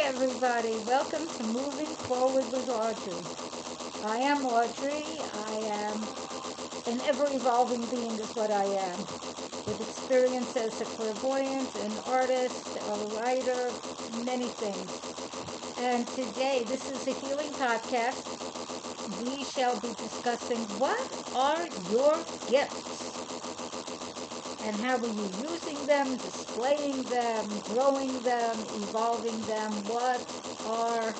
everybody. Welcome to Moving Forward with Audrey. I am Audrey. I am an ever-evolving being is what I am. With experience as a clairvoyant, an artist, a writer, many things. And today, this is a healing podcast. We shall be discussing what are your gifts? And how are you using them, displaying them, growing them, evolving them? What are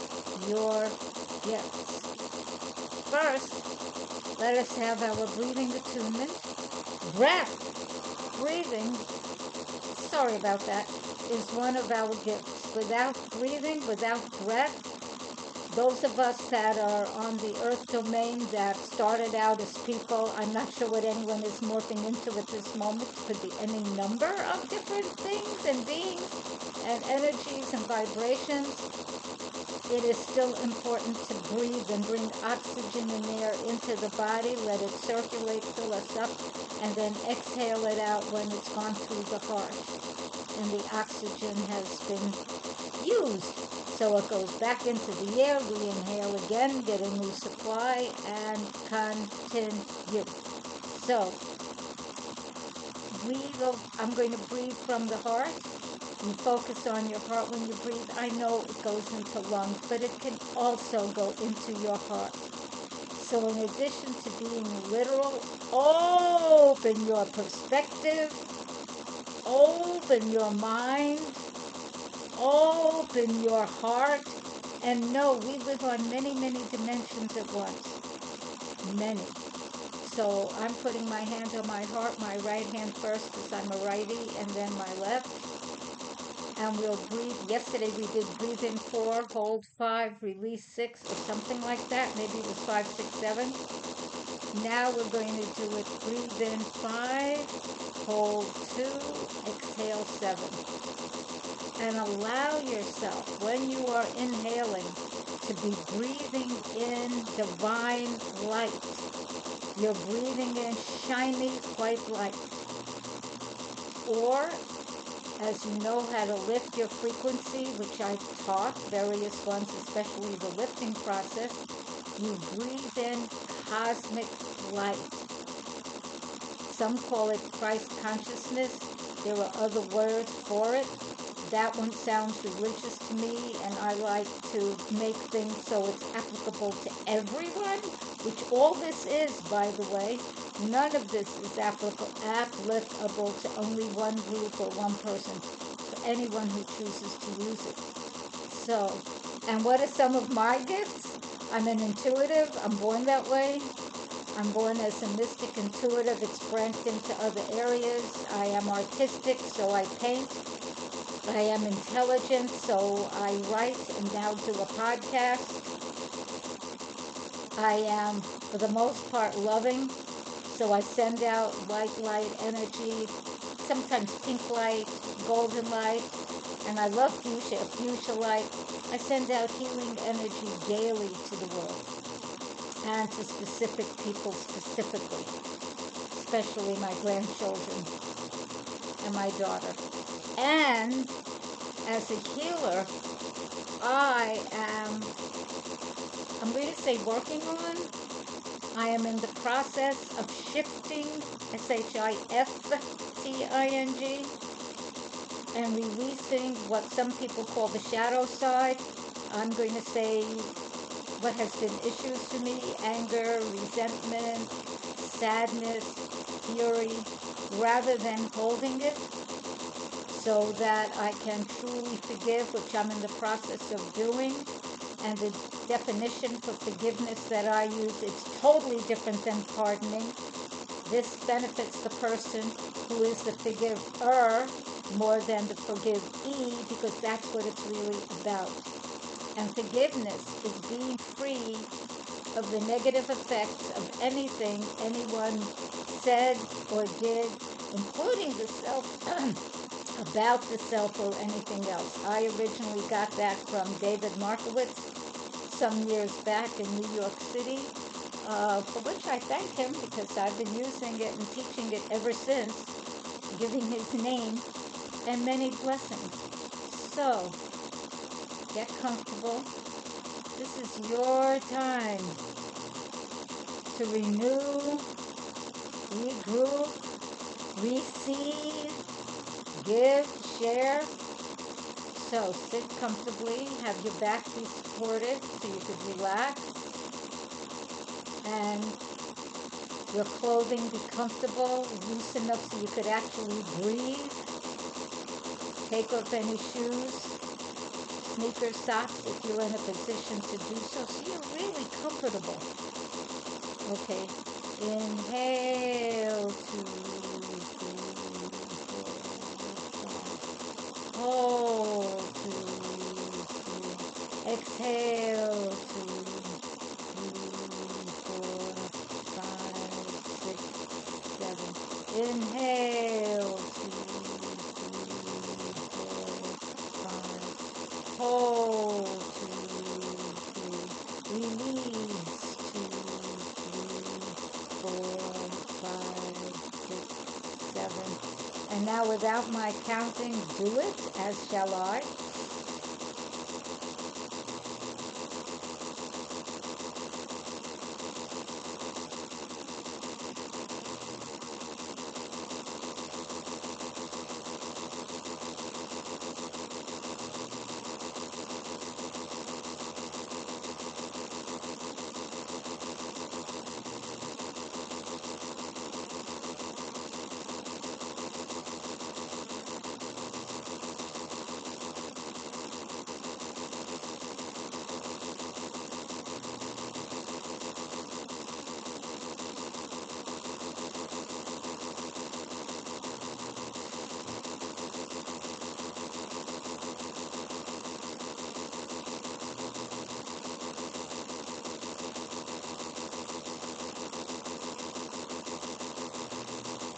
your gifts? First, let us have our breathing attunement. Breath, breathing, sorry about that, is one of our gifts. Without breathing, without breath, those of us that are on the earth domain that started out as people, I'm not sure what anyone is morphing into at this moment. Could be any number of different things and beings and energies and vibrations. It is still important to breathe and bring oxygen and air into the body, let it circulate, fill us up, and then exhale it out when it's gone through the heart and the oxygen has been used. So it goes back into the air, we inhale again, get a new supply, and continue. So I'm going to breathe from the heart. You focus on your heart when you breathe. I know it goes into lungs, but it can also go into your heart. So in addition to being literal, open your perspective, open your mind, open your heart, and know we live on many, many dimensions at once. Many. So I'm putting my hand on my heart, my right hand first because I'm a righty, and then my left. And we'll breathe. Yesterday we did breathe in 4, hold 5, release 6, or something like that. Maybe it was 5, 6, 7. Now we're going to do it. Breathe in 5, hold 2, exhale 7. And allow yourself, when you are inhaling, to be breathing in divine light. You're breathing in shiny white light. Or, as you know how to lift your frequency, which I've taught various ones, especially the lifting process, you breathe in cosmic light. Some call it Christ consciousness. There are other words for it. That one sounds religious to me, and I like to make things so it's applicable to everyone, which all this is, by the way. None of this is applicable to only one group or one person, for anyone who chooses to use it. So, and what are some of my gifts? I'm an intuitive. I'm born that way. I'm born as a mystic intuitive. It's branched into other areas. I am artistic, so I paint. I am intelligent, so I write and now do a podcast. I am, for the most part, loving, so I send out white light energy, sometimes pink light, golden light, and I love fuchsia light. I send out healing energy daily to the world and to specific people specifically, especially my grandchildren and my daughter. And as a healer, I'm going to say working on, I am in the process of shifting, shifting, and releasing what some people call the shadow side. I'm going to say what has been issues for me: anger, resentment, sadness, fury, rather than holding it, so that I can truly forgive, which I'm in the process of doing. And the definition for forgiveness that I use, it's totally different than pardoning. This benefits the person who is the forgiver more than the forgivee, because that's what it's really about. And forgiveness is being free of the negative effects of anything anyone said or did, including the self, about the self or anything else. I originally got that from David Markowitz some years back in New York City, for which I thank him because I've been using it and teaching it ever since, giving his name, and many blessings. So, Get comfortable. This is your time to renew, regroup, receive, give, share. So sit comfortably, have your back be supported so you could relax, and your clothing be comfortable, loose enough so you could actually breathe. Take off any shoes, sneakers, socks if you're in a position to do so you're really comfortable. Okay, inhale, 2, 3, 4, 5. Hold, 2, 3. Exhale, 2, 3, 4, 5, 6, 7. Inhale, 2, 3, 4, 5. Hold, 2, 3. Release, 2, 3, 4, 5, 6, 7. And now without my counting, do it, as shall I.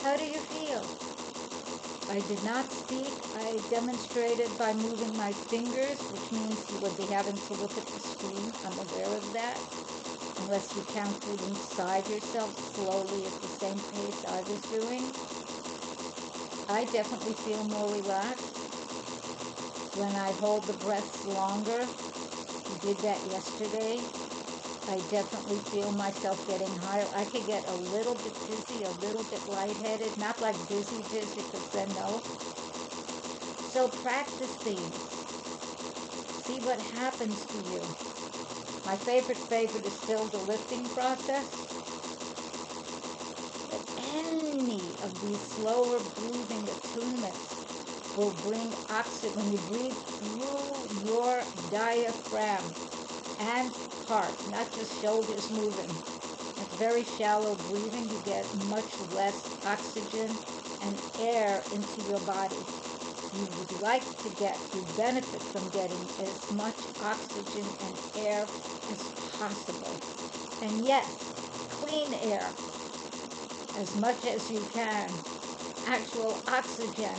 How do you feel? I did not speak. I demonstrated by moving my fingers, which means you would be having to look at the screen. I'm aware of that. Unless you counted inside yourself slowly at the same pace I was doing. I definitely feel more relaxed when I hold the breaths longer. We did that yesterday. I definitely feel myself getting higher. I could get a little bit dizzy, a little bit lightheaded, not like dizzy, because then no. So practice these. See what happens to you. My favorite is still the lifting process. But any of these slower breathing attunements will bring oxygen. When you breathe through your diaphragm and heart, not just shoulders moving. It's very shallow breathing. You get much less oxygen and air into your body. You would like to get, you benefit from getting as much oxygen and air as possible. And yes, clean air as much as you can. Actual oxygen.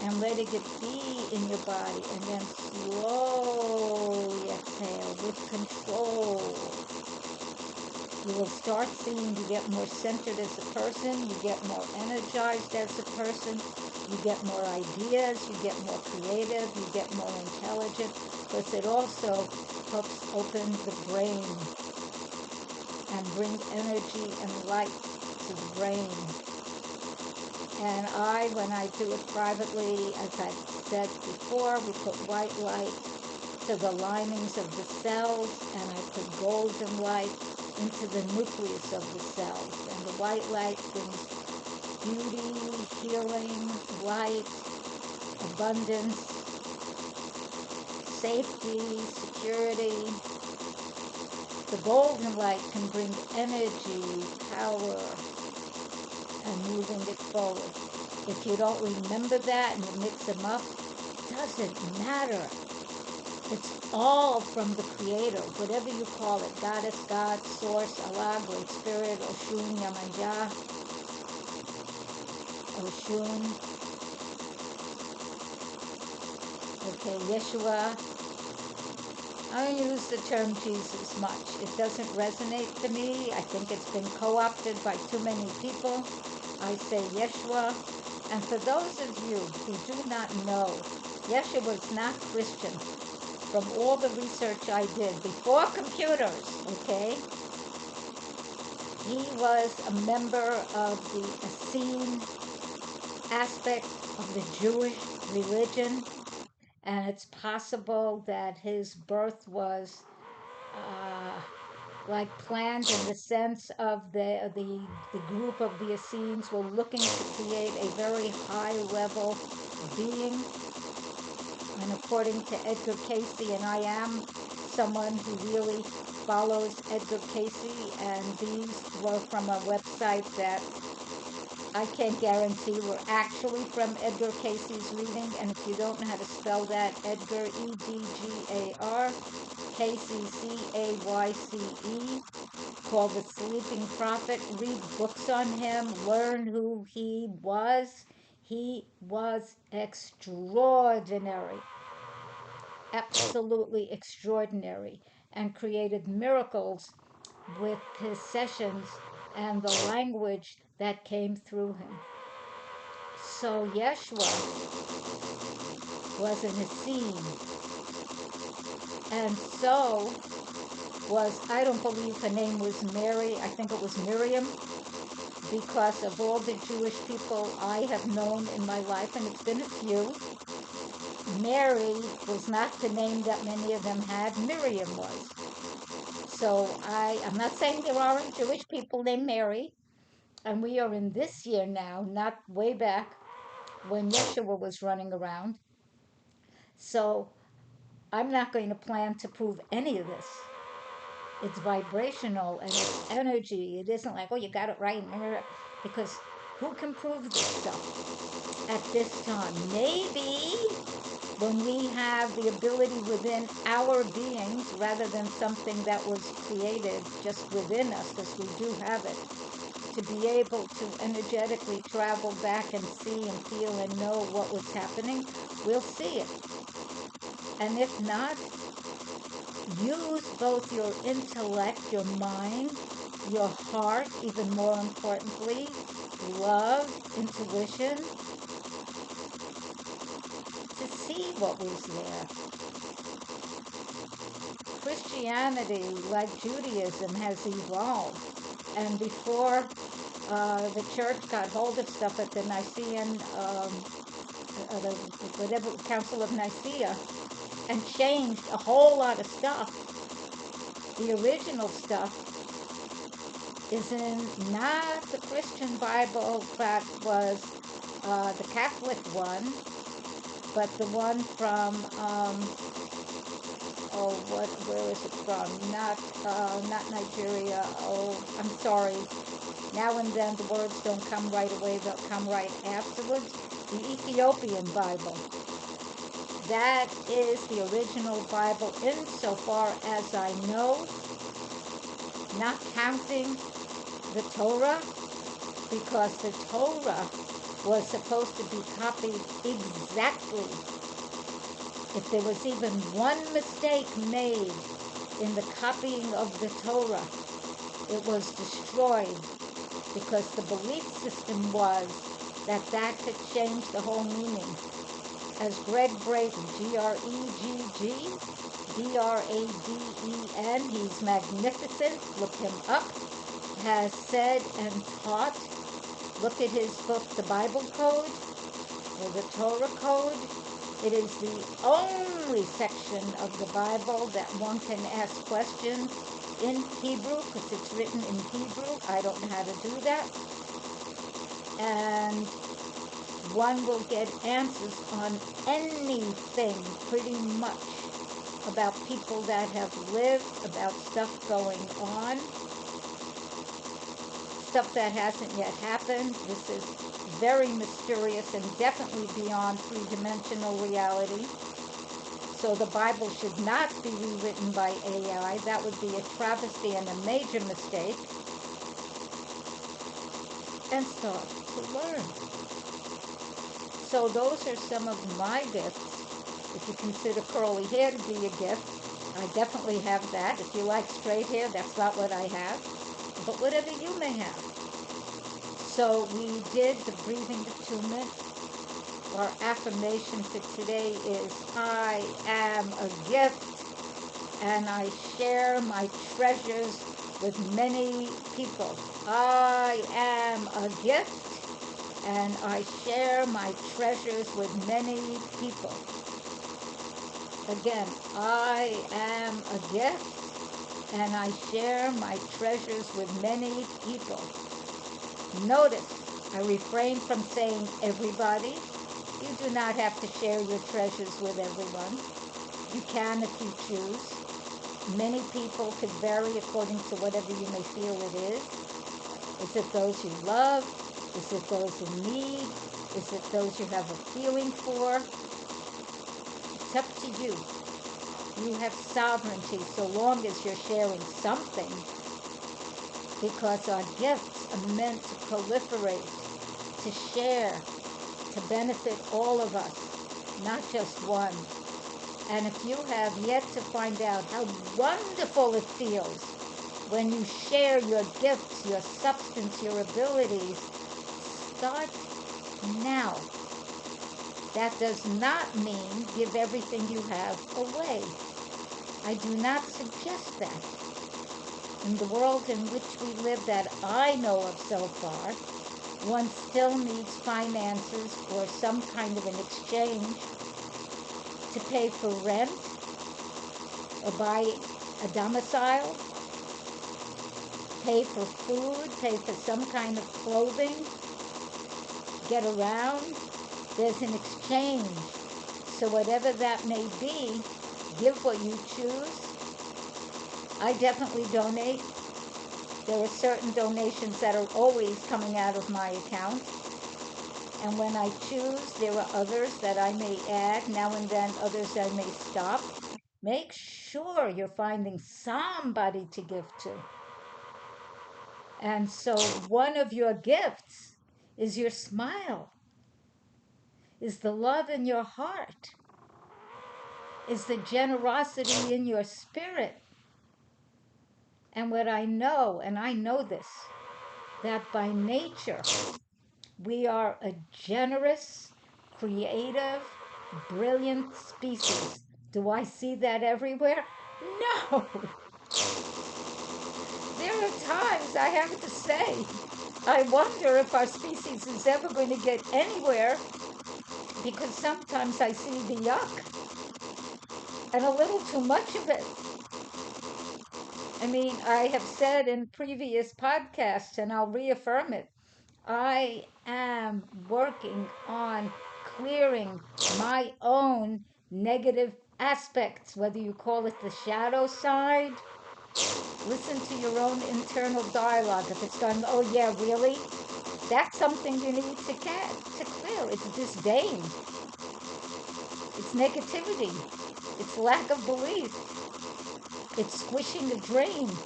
And letting it be in your body, and then slowly exhale with control. You will start seeing you get more centered as a person, you get more energized as a person, you get more ideas, you get more creative, you get more intelligent, because it also helps open the brain and bring energy and light to the brain. And when I do it privately, as I said before, we put white light to the linings of the cells, and I put golden light into the nucleus of the cells. And the white light brings beauty, healing, light, abundance, safety, security. The golden light can bring energy, power, and moving it forward. If you don't remember that and you mix them up, it doesn't matter. It's all from the Creator, whatever you call it, Goddess, God, Source, Allah, Great Spirit, Oshun, Yamanja, Oshun, okay, Yeshua. I don't use the term Jesus much. It doesn't resonate to me. I think it's been co-opted by too many people. I say Yeshua. And for those of you who do not know Yeshua was not Christian. From all the research I did before computers, okay, he was a member of the Essene aspect of the Jewish religion, and it's possible that his birth was uh, like planned in the sense of the group of the Essenes were looking to create a very high level being. And according to Edgar Casey, and I am someone who really follows Edgar Casey, and these were from a website that I can't guarantee were actually from Edgar Casey's reading. And if you don't know how to spell that, Edgar, Edgar, Casey, Cayce, called The Sleeping Prophet. Read books on him, learn who he was. He was extraordinary, absolutely extraordinary, and created miracles with his sessions and the language that came through him. So Yeshua was in his scene, and so was, I don't believe her name was Mary, I think it was Miriam, because of all the Jewish people I have known in my life, and it's been a few, Mary was not the name that many of them had, Miriam was. So I'm not saying there aren't Jewish people named Mary, and we are in this year now, not way back when Yeshua was running around. So I'm not going to plan to prove any of this. It's vibrational and it's energy. It isn't like, oh, you got it right, because who can prove this stuff at this time? Maybe when we have the ability within our beings, rather than something that was created just within us, because we do have it, to be able to energetically travel back and see and feel and know what was happening, we'll see it. And if not, use both your intellect, your mind, your heart, even more importantly, love, intuition, to see what was there. Christianity, like Judaism, has evolved. And before the church got hold of stuff at the Nicene, the whatever Council of Nicaea, and changed a whole lot of stuff, the original stuff is in not the Christian Bible that was the Catholic one, but the one from where is it from? Not Nigeria. Oh, I'm sorry. Now and then the words don't come right away; they'll come right afterwards. The Ethiopian Bible. That is the original Bible insofar as I know, not counting the Torah, because the Torah was supposed to be copied exactly. If there was even one mistake made in the copying of the Torah, it was destroyed, because the belief system was that could change the whole meaning. As Greg Braden, Graden, he's magnificent, look him up, has said and taught, look at his book, The Bible Code, or the Torah Code. It is the only section of the Bible that one can ask questions in Hebrew, because it's written in Hebrew. I don't know how to do that. And one will get answers on anything, pretty much, about people that have lived, about stuff going on, stuff that hasn't yet happened. This is very mysterious and definitely beyond three-dimensional reality. So the Bible should not be rewritten by AI. That would be a travesty and a major mistake. And start to learn. So those are some of my gifts. If you consider curly hair to be a gift, I definitely have that. If you like straight hair, that's not what I have. But whatever you may have. So we did the breathing attunement our affirmation for today is I am a gift and I share my treasures with many people. I am a gift and I share my treasures with many people. Again, I am a gift and I share my treasures with many people. Notice, I refrain from saying everybody. You do not have to share your treasures with everyone. You can if you choose. Many people could vary according to whatever you may feel it is. Is it those you love? Is it those in need? Is it those you have a feeling for? It's up to you. You have sovereignty so long as you're sharing something, because our gifts are meant to proliferate, to share, to benefit all of us, not just one. And if you have yet to find out how wonderful it feels when you share your gifts, your substance, your abilities, start now. That does not mean give everything you have away. I do not suggest that. In the world in which we live that I know of so far, one still needs finances or some kind of an exchange to pay for rent or buy a domicile, pay for food, pay for some kind of clothing, get around. There's an exchange. So whatever that may be, give what you choose. I definitely donate. There are certain donations that are always coming out of my account. And when I choose, there are others that I may add, now and then others I may stop. Make sure you're finding somebody to give to. And so one of your gifts is your smile, is the love in your heart, is the generosity in your spirit. And what I know, and I know this, that by nature, we are a generous, creative, brilliant species. Do I see that everywhere? No. There are times I have to say, I wonder if our species is ever going to get anywhere, because sometimes I see the yuck and a little too much of it. I mean, I have said in previous podcasts, and I'll reaffirm it, I am working on clearing my own negative aspects, whether you call it the shadow side. Listen to your own internal dialogue. If it's going, oh yeah, really? That's something you need to clear. It's disdain. It's negativity. It's lack of belief. It's squishing a dream.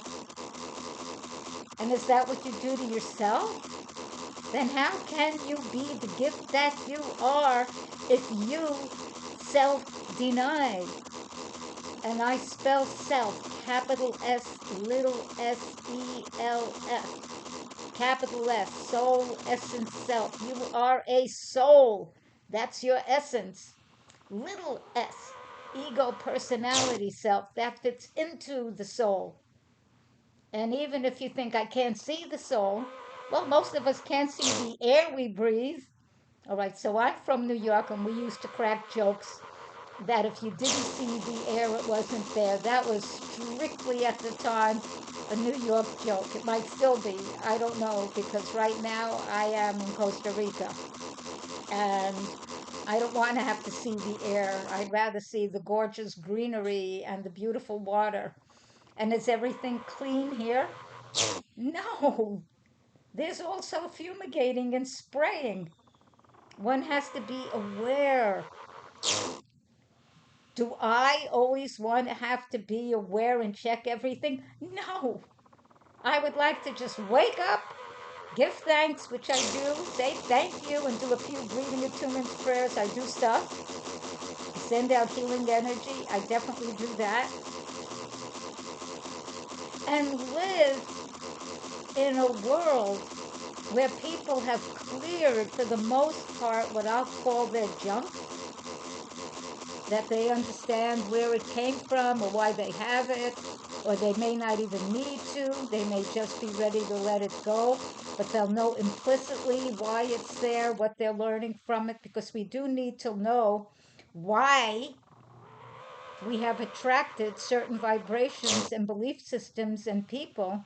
And is that what you do to yourself? Then how can you be the gift that you are if you self-deny? And I spell self, capital S, little S-E-L-F. Capital S, soul, essence, self. You are a soul. That's your essence. Little s, ego, personality, self. That fits into the soul. And even if you think I can't see the soul, well, most of us can't see the air we breathe. All right, so I'm from New York, and we used to crack jokes that if you didn't see the air, it wasn't there. That was strictly at the time a New York joke. It might still be, I don't know, because right now I am in Costa Rica. And I don't want to have to see the air. I'd rather see the gorgeous greenery and the beautiful water. And is everything clean here? No. There's also fumigating and spraying. One has to be aware. Do I always want to have to be aware and check everything? No. I would like to just wake up, give thanks, which I do, say thank you, and do a few breathing attunements, prayers. I do stuff. Send out healing energy. I definitely do that. And live in a world where people have cleared, for the most part, what I'll call their junk, that they understand where it came from or why they have it, or they may not even need to. They may just be ready to let it go, but they'll know implicitly why it's there, what they're learning from it, because we do need to know why we have attracted certain vibrations and belief systems and people.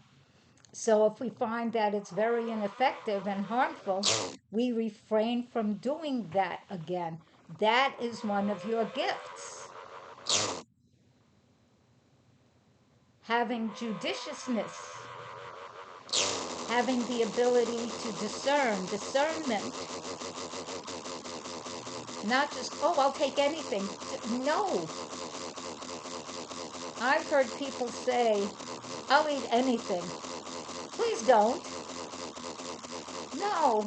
So if we find that it's very ineffective and harmful, we refrain from doing that again. That is one of your gifts. Having judiciousness, having the ability to discernment, not just, oh, I'll take anything. No. I've heard people say, I'll eat anything. Please don't. No.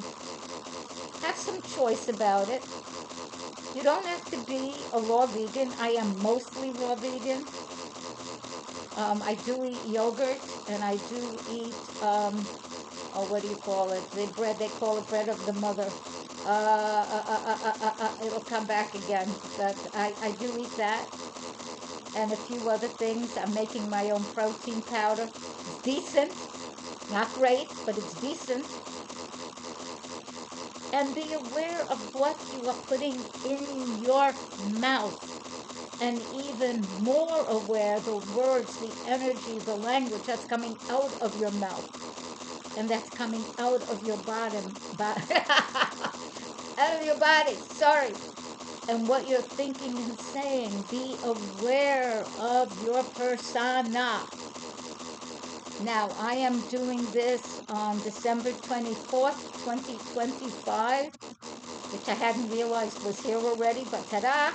Have some choice about it. You don't have to be a raw vegan. I am mostly raw vegan. I do eat yogurt, and I do eat, oh, what do you call it? The bread, they call it bread of the mother. It'll come back again. But I do eat that. And a few other things. I'm making my own protein powder. It's decent. Not great, but it's decent. And be aware of what you are putting in your mouth. And even more aware the words, the energy, the language that's coming out of your mouth. And that's coming out of your bottom. Out of your body, sorry. And what you're thinking and saying. Be aware of your persona. Now, I am doing this on December 24th, 2025, which I hadn't realized was here already, but ta-da!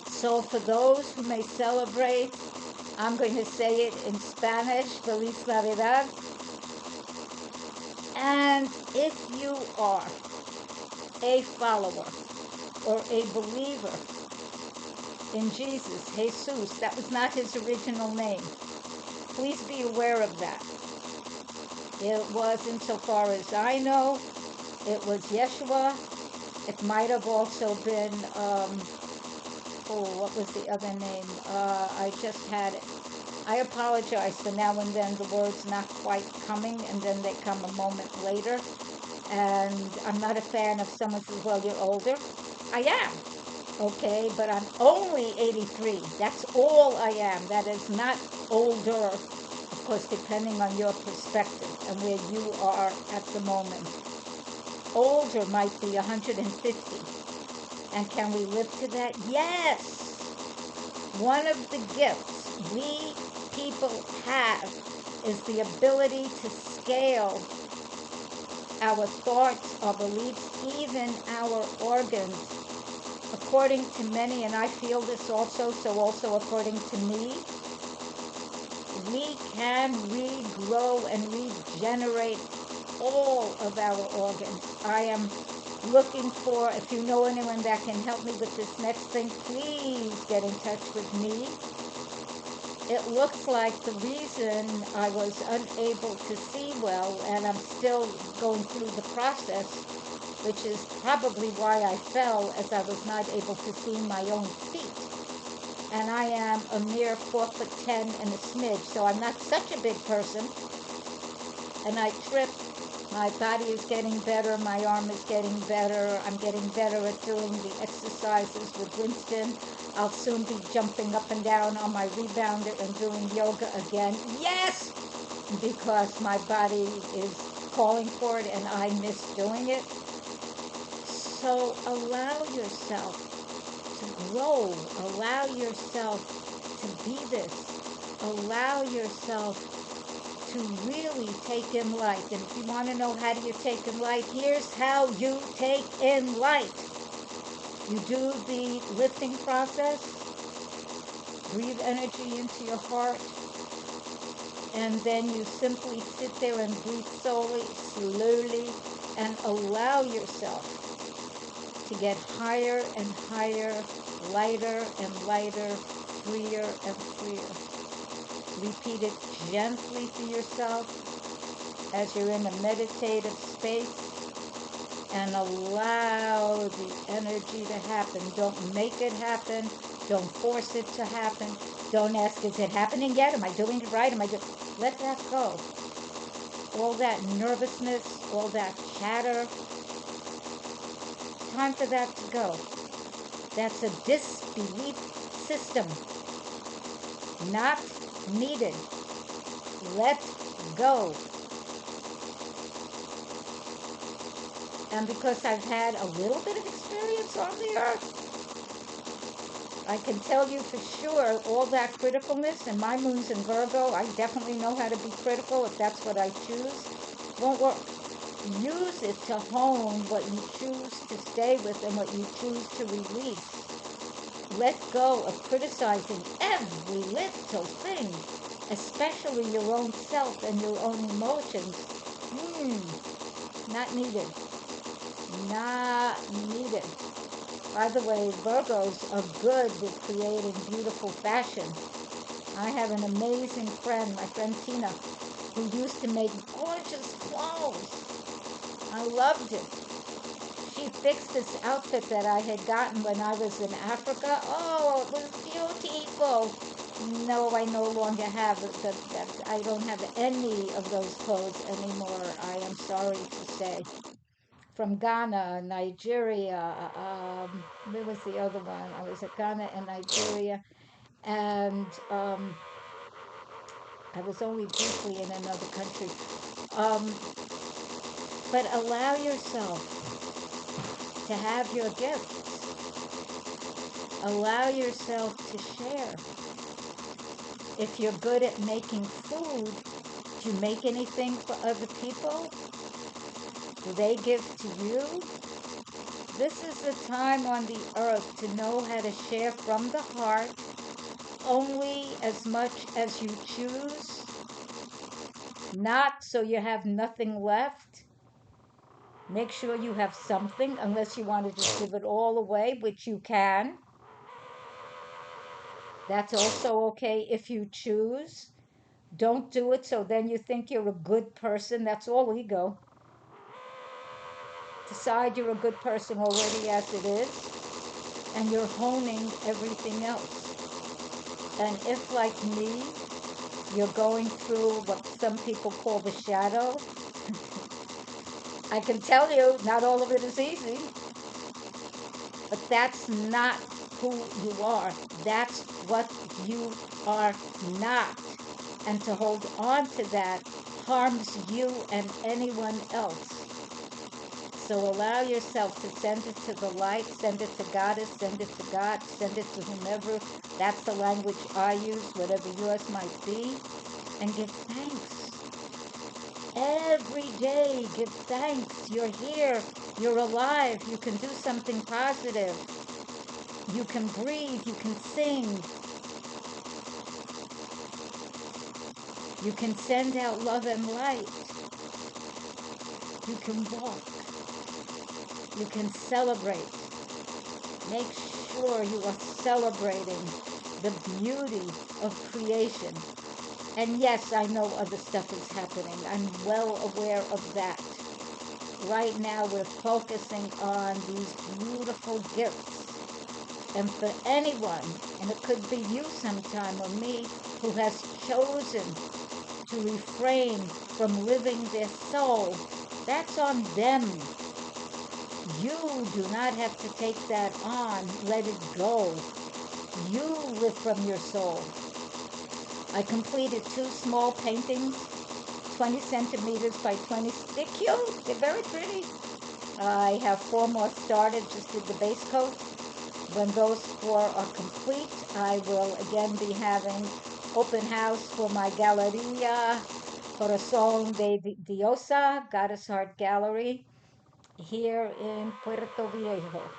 So for those who may celebrate, I'm going to say it in Spanish, Feliz Navidad. And if you are a follower or a believer in Jesus, Jesus, that was not his original name. Please be aware of that. It was, insofar as I know, it was Yeshua. It might have also been, what was the other name? I just had it. I apologize for now and then the words not quite coming, and then they come a moment later. And I'm not a fan of someone who says, well, you're older. I am. Okay, but I'm only 83. That's all I am. That is not older, of course, depending on your perspective and where you are at the moment. Older might be 150. And can we live to that? Yes! One of the gifts we people have is the ability to scale our thoughts, our beliefs, even our organs. According to many, and I feel this also, so also according to me, we can regrow and regenerate all of our organs. I am looking for, if you know anyone that can help me with this next thing, please get in touch with me. It looks like the reason I was unable to see well, and I'm still going through the process, which is probably why I fell, as I was not able to see my own feet. And I am a mere 4'10" and a smidge, so I'm not such a big person. And I tripped. My body is getting better. My arm is getting better. I'm getting better at doing the exercises with Winston. I'll soon be jumping up and down on my rebounder and doing yoga again. Yes! Because my body is calling for it and I miss doing it. So allow yourself to grow. Allow yourself to be this. Allow yourself to really take in light. And if you want to know how do you take in light, here's how you take in light. You do the lifting process. Breathe energy into your heart. And then you simply sit there and breathe slowly, and allow yourself to get higher and higher, lighter and lighter, freer and freer. Repeat it gently to yourself. as you're in a meditative space and allow the energy to happen. Don't make it happen. Don't force it to happen. Don't ask, is it happening yet? Am I doing it right? Am I doing? Let that go. All that nervousness, all that chatter, time for that to go. That's a disbelief system. Not needed. Let go. And because I've had a little bit of experience on the earth, I can tell you for sure all that criticalness, and my moon's in Virgo, I definitely know how to be critical if that's what I choose, won't work. Use it to hone what you choose to stay with and what you choose to release. Let go of criticizing every little thing, especially your own self and your own emotions. Not needed. Not needed. By the way, Virgos are good with creating beautiful fashion. I have an amazing friend, my friend Tina, who used to make gorgeous clothes. I loved it. She fixed this outfit that I had gotten when I was in Africa. Oh, it was beautiful. No, I no longer have it. I don't have any of those clothes anymore. I am sorry to say. From Ghana, Nigeria. Where was the other one? I was at Ghana and Nigeria, and I was only briefly in another country. Um, but allow yourself to have your gifts. Allow yourself to share. If you're good at making food, do you make anything for other people? Do they give to you? This is the time on the earth to know how to share from the heart only as much as you choose, not so you have nothing left. Make sure you have something, unless you want to just give it all away, which you can. That's also okay if you choose. Don't do it so then you think you're a good person. That's all ego. Decide you're a good person already as it is, and you're honing everything else. And if, like me, you're going through what some people call the shadow, I can tell you not all of it is easy, but that's not who you are. That's what you are not. And to hold on to that harms you and anyone else. So allow yourself to send it to the light, send it to Goddess, send it to God, send it to whomever. That's the language I use, whatever yours might be, and give thanks. Every day, give thanks. You're here. You're alive. You can do something positive. You can breathe. You can sing. You can send out love and light. You can walk. You can celebrate. Make sure you are celebrating the beauty of creation. And yes, I know other stuff is happening. I'm well aware of that. Right now, we're focusing on these beautiful gifts. And for anyone, and it could be you sometime or me, who has chosen to refrain from living their soul, that's on them. You do not have to take that on. Let it go. You live from your soul. I completed 2 small paintings, 20 centimeters by 20. They're cute. They're very pretty. I have 4 more started. Just did the base coat. When those 4 are complete, I will again be having open house for my Galeria Corazón de Diosa, Goddess Heart Gallery, here in Puerto Viejo.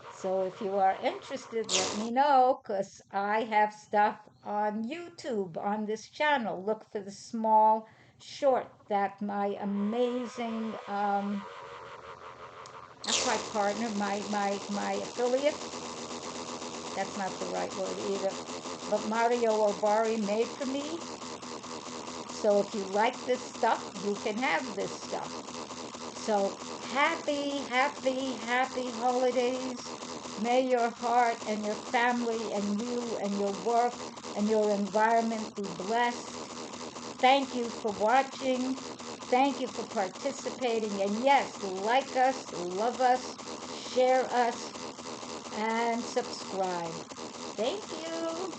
So if you are interested, let me know, because I have stuff on YouTube on this channel. Look for the small short that my amazing, not quite partner, my affiliate, that's not the right word either, but Mario Obari made for me. So if you like this stuff, you can have this stuff. So happy, happy, happy holidays. May your heart and your family and you and your work and your environment be blessed. Thank you for watching. Thank you for participating. And yes, like us, love us, share us, and subscribe. Thank you.